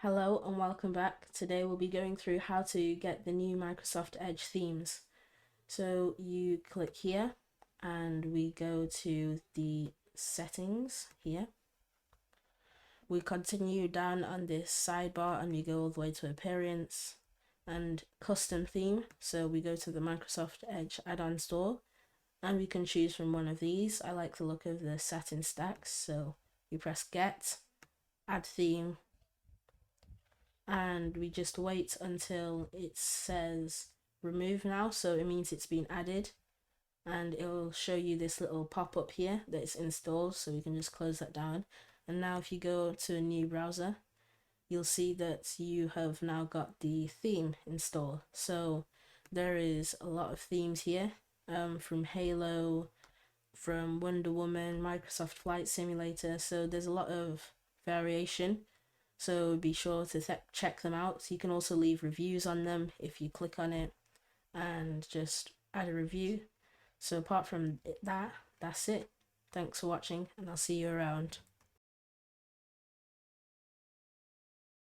Hello and welcome back. Today we'll be going through how to get the new Microsoft Edge themes. So you click here and we go to the settings here. We continue down on this sidebar and we go all the way to appearance and custom theme. So we go to the Microsoft Edge add-on store and we can choose from one of these. I like the look of the satin stacks, so we press get, add theme, and we just wait until it says remove now, so it means it's been added, and it'll show you this little pop-up here that it's installed, so we can just close that down. And now if you go to a new browser, you'll see that you have now got the theme installed. So there is a lot of themes here, from Halo, from Wonder Woman, Microsoft Flight Simulator, so there's a lot of variation, so be sure to check them out. So you can also leave reviews on them if you click on it and just add a review. So apart from that, that's it. Thanks for watching and I'll see you around.